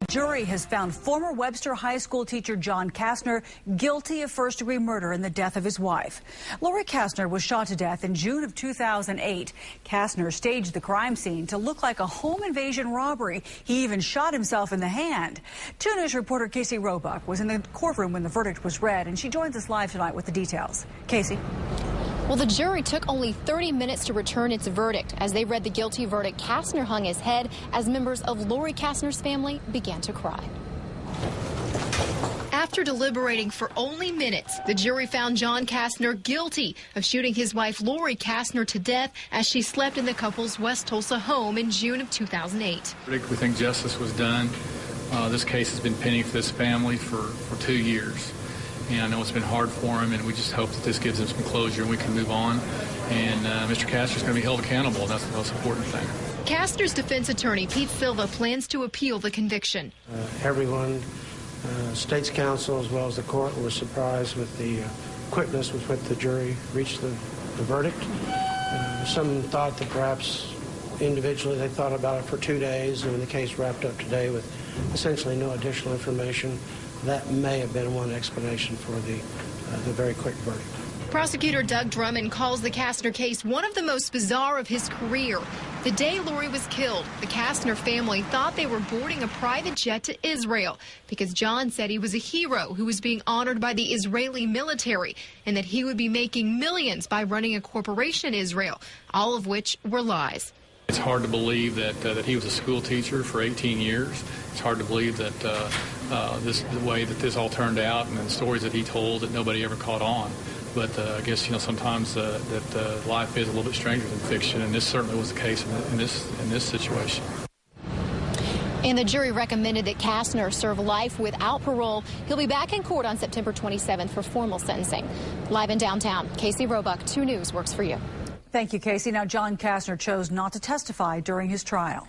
Jury has found former Webster High School teacher John Kastner guilty of first-degree murder in the death of his wife. Lori Kastner was shot to death in June of 2008. Kastner staged the crime scene to look like a home invasion robbery. He even shot himself in the hand. 2 News reporter Casey Roebuck was in the courtroom when the verdict was read, and she joins us live tonight with the details. Casey. Well, the jury took only 30 minutes to return its verdict. As they read the guilty verdict, Kastner hung his head as members of Lori Kastner's family began to cry. After deliberating for only minutes, the jury found John Kastner guilty of shooting his wife Lori Kastner to death as she slept in the couple's West Tulsa home in June of 2008. We think justice was done. This case has been pending for this family for 2 years. And I know it's been hard for him, and we just hope that this gives him some closure and we can move on. And Mr. Kastner's going to be held accountable, and that's the most important thing. Kastner's defense attorney, Pete Silva, plans to appeal the conviction. Everyone, state's counsel as well as the court, was surprised with the quickness with which the jury reached the verdict. Some thought that perhaps individually they thought about it for 2 days, and when the case wrapped up today with essentially no additional information, that may have been one explanation for the very quick verdict. Prosecutor Doug Drummond calls the Kastner case one of the most bizarre of his career. The day Lori was killed, the Kastner family thought they were boarding a private jet to Israel because John said he was a hero who was being honored by the Israeli military and that he would be making millions by running a corporation in Israel, all of which were lies. It's hard to believe that he was a school teacher for 18 years. It's hard to believe that the way that this all turned out and the stories that he told that nobody ever caught on. But I guess, sometimes that life is a little bit stranger than fiction, and this certainly was the case in this situation. And the jury recommended that Kastner serve life without parole. He'll be back in court on September 27th for formal sentencing. Live in downtown, Casey Roebuck, 2 News works for you. Thank you, Casey. Now, John Kastner chose not to testify during his trial.